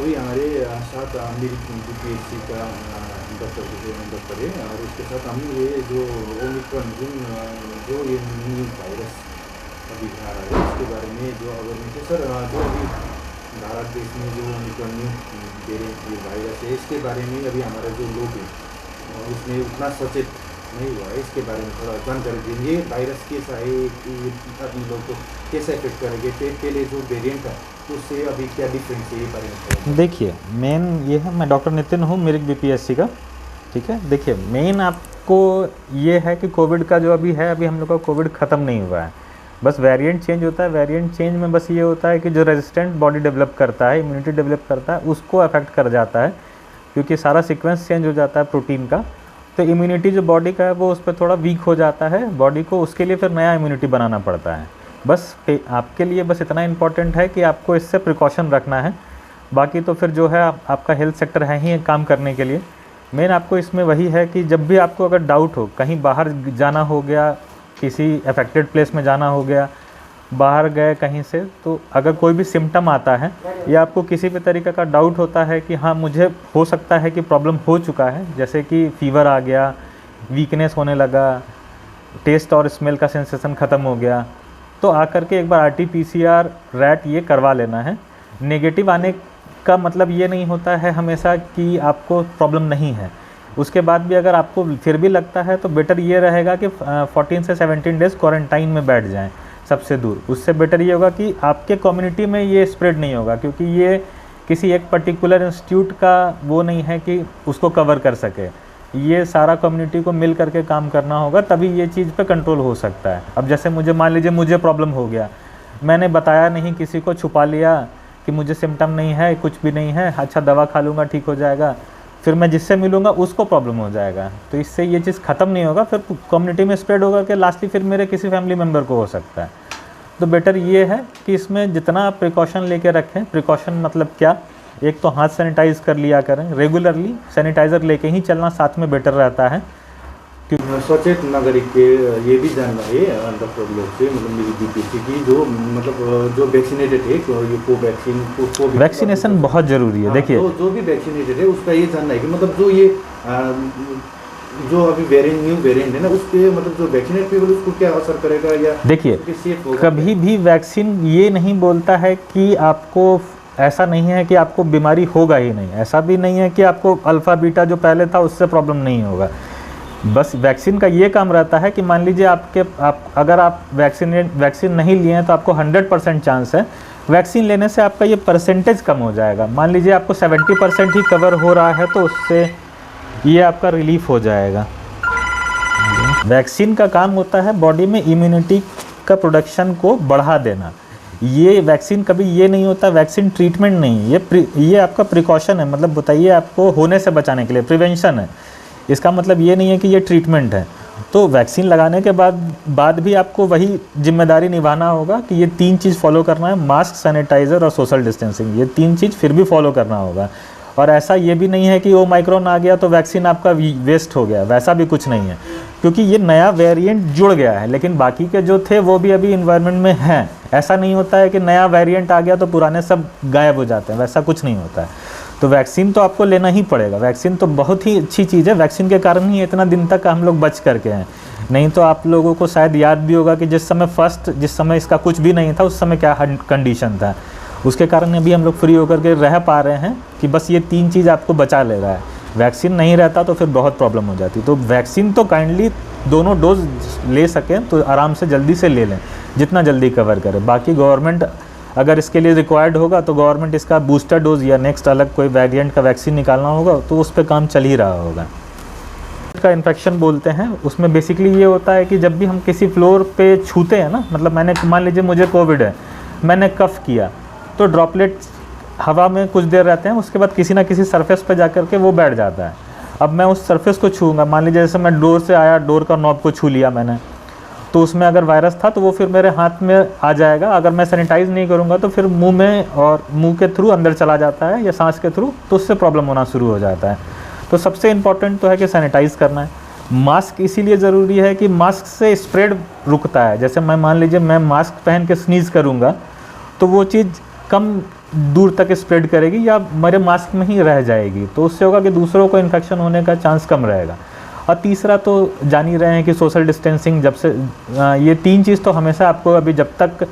अभी हमारे साथ मेरी यूपीएससी का डॉक्टर है और उसके साथ हम ये जो ओमिक्रॉन जो ये न्यू वायरस अभी आ रहा है इसके बारे में जो अवेयरनेस है सर, जो अभी भारत देश में जो ओमिक्रॉन न्यू वेरिएंट ये वायरस है इसके बारे में अभी हमारा जो लोग हैं उसमें उतना सचेत नहीं हुआ है। इसके बारे में थोड़ा जानकारी देंगे, वायरस कैसा है, आदमी लोग को कैसे इफेक्ट करेंगे, पहले जो वेरिएंट था उससे अभी क्या डिफरेंस है, ये बारे में थोड़ा। देखिए मेन ये है, मैं डॉक्टर नितिन हूँ, मेरिक बीपीएससी का, ठीक है। देखिए मेन आपको ये है कि कोविड का जो अभी है, अभी हम लोग का कोविड ख़त्म नहीं हुआ है, बस वेरिएंट चेंज होता है। वेरिएंट चेंज में बस ये होता है कि जो रेजिस्टेंट बॉडी डेवलप करता है, इम्यूनिटी डेवलप करता है, उसको अफेक्ट कर जाता है, क्योंकि सारा सीक्वेंस चेंज हो जाता है प्रोटीन का। तो इम्यूनिटी जो बॉडी का है वो उस पर थोड़ा वीक हो जाता है बॉडी को, उसके लिए फिर नया इम्यूनिटी बनाना पड़ता है। बस आपके लिए बस इतना इम्पॉर्टेंट है कि आपको इससे प्रिकॉशन रखना है, बाकी तो फिर जो है आपका हेल्थ सेक्टर है ही काम करने के लिए। मेन आपको इसमें वही है कि जब भी आपको अगर डाउट हो, कहीं बाहर जाना हो गया, किसी अफेक्टेड प्लेस में जाना हो गया, बाहर गए कहीं से, तो अगर कोई भी सिम्टम आता है या आपको किसी भी तरीके का डाउट होता है कि हाँ मुझे हो सकता है कि प्रॉब्लम हो चुका है, जैसे कि फीवर आ गया, वीकनेस होने लगा, टेस्ट और स्मेल का सेंसेशन ख़त्म हो गया, तो आकर के एक बार RT-PCR रैट ये करवा लेना है। नेगेटिव आने का मतलब ये नहीं होता है हमेशा कि आपको प्रॉब्लम नहीं है। उसके बाद भी अगर आपको फिर भी लगता है तो बेटर ये रहेगा कि 14 से 17 डेज़ क्वारंटाइन में बैठ जाएं सबसे दूर। उससे बेटर ये होगा कि आपके कम्युनिटी में ये स्प्रेड नहीं होगा, क्योंकि ये किसी एक पर्टिकुलर इंस्टीट्यूट का वो नहीं है कि उसको कवर कर सके। ये सारा कम्युनिटी को मिल करके काम करना होगा, तभी ये चीज़ पे कंट्रोल हो सकता है। अब जैसे मुझे मान लीजिए मुझे प्रॉब्लम हो गया, मैंने बताया नहीं, किसी को छुपा लिया कि मुझे सिम्टम नहीं है, कुछ भी नहीं है, अच्छा दवा खा लूँगा ठीक हो जाएगा, फिर मैं जिससे मिलूँगा उसको प्रॉब्लम हो जाएगा, तो इससे ये चीज़ ख़त्म नहीं होगा, फिर कम्युनिटी में स्प्रेड होगा कि लास्टली फिर मेरे किसी फैमिली मेम्बर को हो सकता है। तो बेटर ये है कि इसमें जितना आप प्रिकॉशन लेके रखें। प्रिकॉशन मतलब क्या, एक तो हाथ सैनिटाइज कर लिया करें, रेगुलरली सैनिटाइज़र लेके ही चलना साथ में बेटर रहता है। सचेत नागरिक के ये भी जानना है डॉक्टर लोग से, मतलब मेरी बीपीएससी की जो मतलब जो वैक्सीनेटेड है, ये कोवैक्सीन वैक्सीनेशन बहुत ज़रूरी है। देखिए जो भी वैक्सीनेटेड है उसका ये जानना है कि मतलब जो ये जो अभी न्यू वेरिएंट है ना, उस पर मतलब जो वैक्सीनेट पीपल उसको क्या असर करेगा, या देखिए कभी भी वैक्सीन ये नहीं बोलता है कि आपको, ऐसा नहीं है कि आपको बीमारी होगा ही नहीं, ऐसा भी नहीं है कि आपको अल्फ़ा बीटा जो पहले था उससे प्रॉब्लम नहीं होगा। बस वैक्सीन का ये काम रहता है कि मान लीजिए अगर आप वैक्सीन नहीं लिए हैं तो आपको 100% चांस है वैक्सीन लेने से आपका ये परसेंटेज कम हो जाएगा। मान लीजिए आपको 70% ही कवर हो रहा है तो उससे ये आपका रिलीफ हो जाएगा। वैक्सीन का काम होता है बॉडी में इम्यूनिटी का प्रोडक्शन को बढ़ा देना। ये वैक्सीन कभी ये नहीं होता, वैक्सीन ट्रीटमेंट नहीं, ये आपका प्रिकॉशन है, मतलब बताइए आपको होने से बचाने के लिए, प्रिवेंशन है। इसका मतलब ये नहीं है कि ये ट्रीटमेंट है। तो वैक्सीन लगाने के बाद भी आपको वही जिम्मेदारी निभाना होगा कि ये 3 चीज़ फॉलो करना है, मास्क, सैनिटाइज़र और सोशल डिस्टेंसिंग, ये 3 चीज़ फिर भी फॉलो करना होगा। और ऐसा ये भी नहीं है कि ओमाइक्रॉन आ गया तो वैक्सीन आपका वेस्ट हो गया, वैसा भी कुछ नहीं है, क्योंकि ये नया वेरिएंट जुड़ गया है, लेकिन बाकी के जो थे वो भी अभी इन्वायरमेंट में हैं। ऐसा नहीं होता है कि नया वेरिएंट आ गया तो पुराने सब गायब हो जाते हैं, वैसा कुछ नहीं होता है। तो वैक्सीन तो आपको लेना ही पड़ेगा। वैक्सीन तो बहुत ही अच्छी चीज़ है, वैक्सीन के कारण ही इतना दिन तक हम लोग बच करके हैं। नहीं तो आप लोगों को शायद याद भी होगा कि जिस समय इसका कुछ भी नहीं था उस समय क्या कंडीशन था, उसके कारण अभी हम लोग फ्री होकर के रह पा रहे हैं कि बस ये 3 चीज़ आपको बचा ले रहा है। वैक्सीन नहीं रहता तो फिर बहुत प्रॉब्लम हो जाती। तो वैक्सीन तो काइंडली दोनों डोज ले सकें तो आराम से जल्दी से ले लें, जितना जल्दी कवर करें। बाकी गवर्नमेंट अगर इसके लिए रिक्वायर्ड होगा तो गवर्नमेंट इसका बूस्टर डोज या नेक्स्ट अलग कोई वेरिएंट का वैक्सीन निकालना होगा, तो उस पर काम चल ही रहा होगा। का इन्फेक्शन बोलते हैं, उसमें बेसिकली ये होता है कि जब भी हम किसी फ्लोर पे छूते हैं ना, मतलब मैंने मान लीजिए मुझे कोविड है, मैंने कफ़ किया तो ड्रॉपलेट हवा में कुछ देर रहते हैं, उसके बाद किसी ना किसी सरफेस पे जाकर के वो बैठ जाता है। अब मैं उस सरफेस को छूँगा, मान लीजिए जैसे मैं डोर से आया, डोर का नॉब को छू लिया मैंने, तो उसमें अगर वायरस था तो वो फिर मेरे हाथ में आ जाएगा। अगर मैं सैनिटाइज़ नहीं करूँगा तो फिर मुंह में और मुंह के थ्रू अंदर चला जाता है या सांस के थ्रू, तो उससे प्रॉब्लम होना शुरू हो जाता है। तो सबसे इम्पॉर्टेंट तो है कि सैनिटाइज़ करना है। मास्क इसीलिए ज़रूरी है कि मास्क से स्प्रेड रुकता है। जैसे मैं मान लीजिए मैं मास्क पहन के स्नीज़ करूँगा तो वो चीज़ कम दूर तक स्प्रेड करेगी या मेरे मास्क में ही रह जाएगी, तो उससे होगा कि दूसरों को इन्फेक्शन होने का चांस कम रहेगा। और तीसरा तो जान ही रहे हैं कि सोशल डिस्टेंसिंग, जब से ये 3 चीज़ तो हमेशा आपको अभी जब तक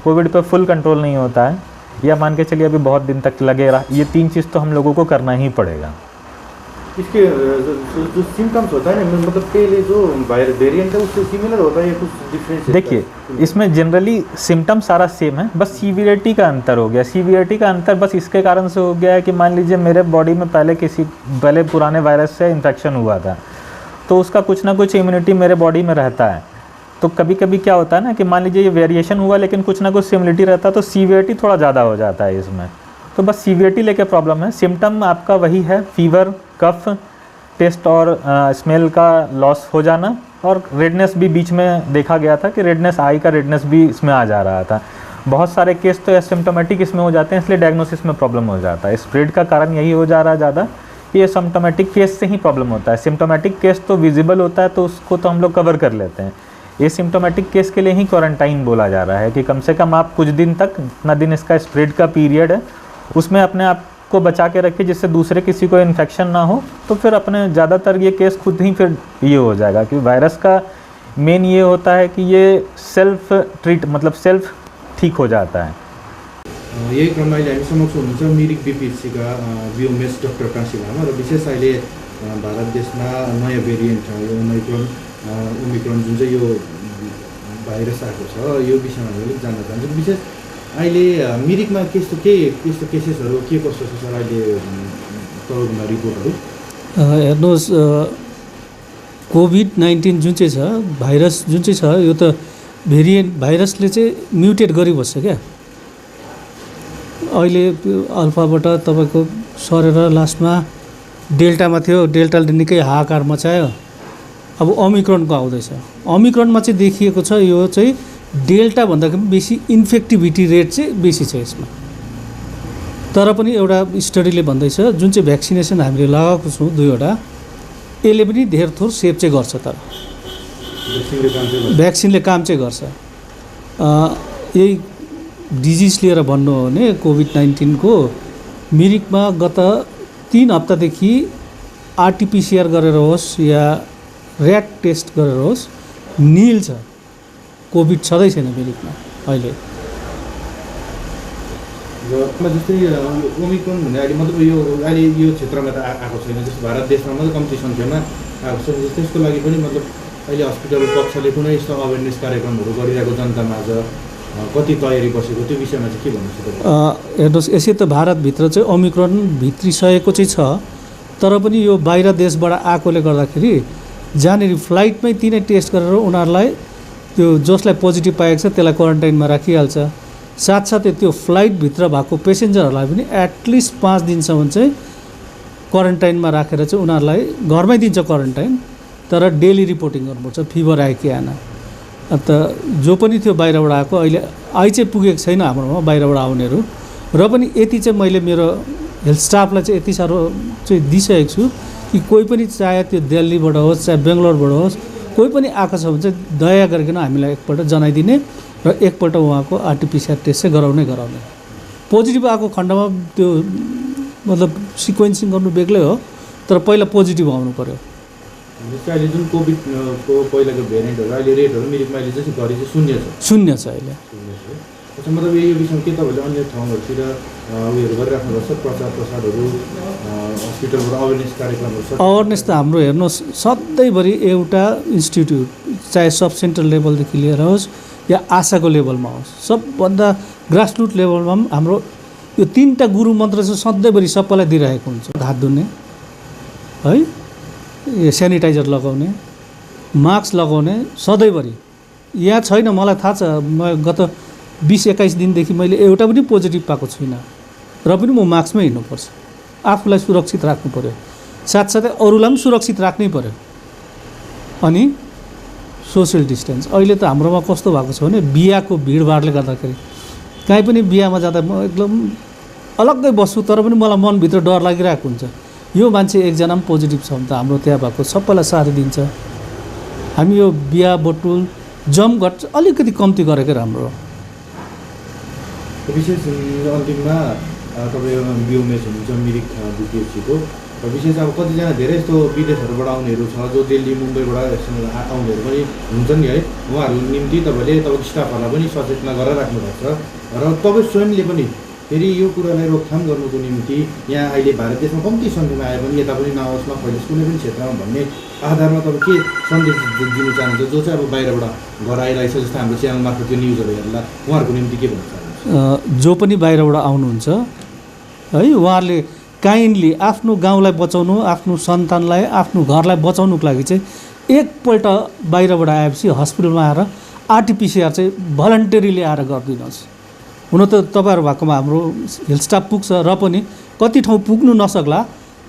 कोविड पे फुल कंट्रोल नहीं होता है, या मान के चलिए अभी बहुत दिन तक लगेगा, ये 3 चीज़ तो हम लोगों को करना ही पड़ेगा। इसके जो सिम्टम्स होता है ना, मतलब पहले जो वेरिएंट है उससे सिमिलर होता है या कुछ डिफरेंस है? देखिए, इसमें जनरली सिम्टम सारा सेम है, बस सीवियरिटी का अंतर हो गया। सीवियरिटी का अंतर बस इसके कारण से हो गया है कि मान लीजिए मेरे बॉडी में पहले पुराने वायरस से इन्फेक्शन हुआ था, तो उसका कुछ ना कुछ इम्यूनिटी मेरे बॉडी में रहता है। तो कभी कभी क्या होता है ना कि मान लीजिए ये वेरिएशन हुआ लेकिन कुछ ना कुछ सिमिलरिटी रहता है, तो सीवियरिटी थोड़ा ज़्यादा हो जाता है इसमें। तो बस सीवियरिटी लेके प्रॉब्लम है। सिम्टम आपका वही है, फीवर, कफ, टेस्ट और स्मेल का लॉस हो जाना, और रेडनेस भी बीच में देखा गया था कि रेडनेस, आई का रेडनेस भी इसमें आ जा रहा था। बहुत सारे केस तो एसिम्प्टोमेटिक इसमें हो जाते हैं, इसलिए डायग्नोसिस में प्रॉब्लम हो जाता है। स्प्रेड का कारण यही हो जा रहा है ज़्यादा कि एसिम्प्टोमेटिक केस से ही प्रॉब्लम होता है। सिम्प्टोमेटिक केस तो विजिबल होता है तो उसको तो हम लोग कवर कर लेते हैं। एसिम्प्टोमेटिक केस के लिए ही क्वारंटाइन बोला जा रहा है कि कम से कम आप कुछ दिन तक, जितना दिन इसका स्प्रेड का पीरियड है, उसमें अपने आप को बचा के रखिए जिससे दूसरे किसी को इन्फेक्शन ना हो। तो फिर अपने ज़्यादातर ये केस खुद ही फिर ये हो जाएगा, क्योंकि वायरस का मेन ये होता है कि ये सेल्फ ट्रीट, मतलब सेल्फ ठीक हो जाता है। यही क्रममा अहिले हामी समक्ष हुनुहुन्छ मिरिक बीपीएससीका बियोमेस डाक्टर काशी लामा, र विशेष अहिले भारत देशमा नयाँ भेरिएन्ट छ यो ओमिक्रोन जुन चाहिँ यो भाइरस आएको छ, यो विषयमा हामीले जान्न चाहन्छौँ। विशेष अहिले मिरिकमा त्यस्तो केसेसहरू के कस्तो छ सर अहिले तपाईँकोमा रिपोर्टहरू? हेर्नुहोस्, कोभिड-19 जुन चाहिँ छ भाइरस जुन चाहिँ छ, यो त भेरिएन्ट भाइरसले चाहिँ म्युटेट गरिबस्छ क्या। अहिले अल्फाबाट तपाईँको सरेर लास्टमा डेल्टामा थियो, डेल्टाले निकै हाहाकार मचायो। अब ओमिक्रोनको आउँदैछ। ओमिक्रोनमा चाहिँ देखिएको छ यो चाहिँ डेल्टा भन्दाखेरि बेसी इन्फेक्टिभिटी रेट चाहिँ बेसी छ यसमा। तर पनि एउटा स्टडीले भन्दैछ जुन चाहिँ भ्याक्सिनेसन हामीले लगाएको छौँ 2वटा, यसले पनि धेर थोर सेभ चाहिँ गर्छ। तर भ्याक्सिनले काम चाहिँ गर्छ। यही डिजिज लिएर भन्नु हो भने कोभिड-19 को मिरिकमा गत 3 हप्तादेखि आरटीपीसीआर गरेर होस् या ऱ्याट टेस्ट गरेर होस्, नील छ, कोभिड छँदै छैन मिरिकमा अहिले। जस्तै ओमिक्रोन भन्ने अहिले मतलब यो अहिले यो क्षेत्रमा त आएको छैन, जस्तो भारत देशमा मात्रै कम्ती सङ्ख्यामा आएको छ। त्यसको लागि पनि मतलब अहिले हस्पिटल पक्षले कुनै यस्तो अवेरनेस कार्यक्रमहरू गरिरहेको जनतामाझ कति तयारी बसेको, त्यो विषयमा चाहिँ के भन्नुहुन्छ? हेर्नुहोस्, यसै त भारतभित्र चाहिँ ओमिक्रोन भित्रिसकेको चाहिँ छ, तर पनि यो बाहिर देशबाट आएकोले गर्दाखेरि जहाँनिर फ्लाइटमै तिनै टेस्ट गरेर उनीहरूलाई त्यो जसलाई पोजिटिभ पाएको छ त्यसलाई क्वारेन्टाइनमा राखिहाल्छ। साथसाथै त्यो फ्लाइटभित्र भएको पेसेन्जरहरूलाई पनि एटलिस्ट 5 दिनसम्म चाहिँ क्वारेन्टाइनमा राखेर चाहिँ उनीहरूलाई घरमै दिन्छ क्वारेन्टाइन, तर डेली रिपोर्टिङ गर्नुपर्छ फिभर आयो कि आएन। अन्त जो पनि थियो बाहिरबाट आएको अहिले आइ चाहिँ पुगेको छैन हाम्रोमा बाहिरबाट आउनेहरू, र पनि यति चाहिँ मैले मेरो हेल्थ स्टाफलाई चाहिँ यति साह्रो चाहिँ दिइसकेको छु कि कोही पनि चाहे त्यो दिल्लीबाट होस् चाहे बेङ्गलोरबाट होस्, कोही पनि आएको छ भने चाहिँ दया गरिकन हामीलाई एकपल्ट जनाइदिने र एकपल्ट उहाँको आरटीपीसीआर टेस्ट चाहिँ गराउने। पोजिटिभ आएको खण्डमा त्यो मतलब सिक्वेन्सिङ गर्नु बेग्लै हो, तर पहिला पोजिटिभ आउनु पऱ्यो। जस्तै अहिले जुन कोभिडको पहिलाको भेरिएन्टहरू अहिले रेटहरू मिरिकमा अहिले चाहिँ घरि चाहिँ शून्य छ अहिले। अच्छा, मतलब यो विषयमा के तपाईँले अन्य ठाउँहरूतिर उयोहरू गरिराख्नुपर्छ, प्रचारहरू हस्पिटलबाट अवेरनेस कार्यक्रमहरू छ? अवेरनेस त हाम्रो हेर्नुहोस् सधैँभरि एउटा इन्स्टिट्युट चाहे सब सेन्टर लेभलदेखि लिएर होस् या आशाको लेभलमा होस्, सबभन्दा ग्रासरुट लेभलमा पनि हाम्रो यो 3टा गुरु मन्त्र चाहिँ सधैँभरि सबैलाई दिइरहेको हुन्छ। हात धुने है, सेनिटाइजर लगाउने, मास्क लगाउने सधैँभरि। यहाँ छैन, मलाई थाहा छ, म गत 20-21 दिनदेखि मैले एउटा पनि पोजिटिभ पाएको छुइनँ, र पनि म मास्कमै हिँड्नुपर्छ। आफूलाई सुरक्षित राख्नु पऱ्यो, साथसाथै अरूलाई पनि सुरक्षित राख्नै पऱ्यो। अनि सोसियल डिस्टेन्स अहिले त हाम्रोमा कस्तो भएको छ भने बिहाको भिडभाडले गर्दाखेरि कहीँ पनि बिहामा जाँदा म एकदम अलग्गै बस्छु, तर पनि मलाई मनभित्र डर लागिरहेको हुन्छ यो मान्छे एकजना पनि पोजिटिभ छ भने त हाम्रो त्यहाँ भएको सबैलाई साथ दिन्छ। हामी यो बिहा बटुल जमघट अलिकति कम्ती गरेकै राम्रो। विशेष अन्तिममा तपाईँ बिओमेस हुनुहुन्छ मिरिक बिपिएचसीको र विशेष अब कतिजना धेरै जस्तो विदेशहरूबाट आउनेहरू छ जो दिल्ली मुम्बईबाट आउनेहरू पनि हुन्छन् नि है, उहाँहरूको निम्ति तपाईँले तपाईँको स्टाफहरूलाई पनि सचेतना गरेर राख्नुपर्छ र तपाईँ स्वयंले पनि फेरि यो कुरालाई रोकथाम गर्नुको निम्ति यहाँ अहिले भारत देशमा कम्ती सङ्ख्यामा आए पनि यता पनि नहोस् नफैलोस् कुनै पनि क्षेत्रमा भन्ने आधारमा तपाईँ के सन्देश दिनु चाहनुहुन्छ जो चाहिँ अब बाहिरबाट घर आइरहेछ, जस्तो हाम्रो च्यानल मार्फत त्यो न्युजहरू हेर्दा उहाँहरूको निम्ति के भन्न चाहनुहुन्छ? जो पनि बाहिरबाट आउनुहुन्छ है, उहाँहरूले काइन्डली आफ्नो गाउँलाई बचाउनु, आफ्नो सन्तानलाई, आफ्नो घरलाई बचाउनुको लागि चाहिँ एकपल्ट बाहिरबाट आएपछि हस्पिटलमा आएर आरटिपिसिआर चाहिँ भलन्टरीले आएर गरिदिनुहोस्। हुन त तपाईँहरू भएकोमा हाम्रो हेल्थ स्टाफ पुग्छ र पनि कति ठाउँ पुग्नु नसक्ला,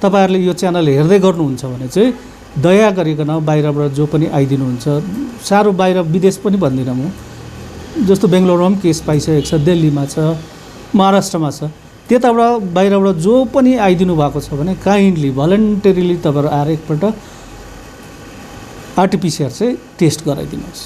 तपाईँहरूले यो च्यानल हेर्दै गर्नुहुन्छ भने चाहिँ दया गरिकन बाहिरबाट जो पनि आइदिनुहुन्छ, साह्रो बाहिर विदेश पनि भन्दिनँ म, जस्तो बेङ्गलोरमा पनि केस पाइसकेको छ, दिल्लीमा छ, महाराष्ट्रमा छ, त्यताबाट बाहिरबाट जो पनि आइदिनु भएको छ भने काइन्डली भलन्टरीली तपाईँहरू आएर एकपल्ट आरटिपिसिआर चाहिँ टेस्ट गराइदिनुहोस्।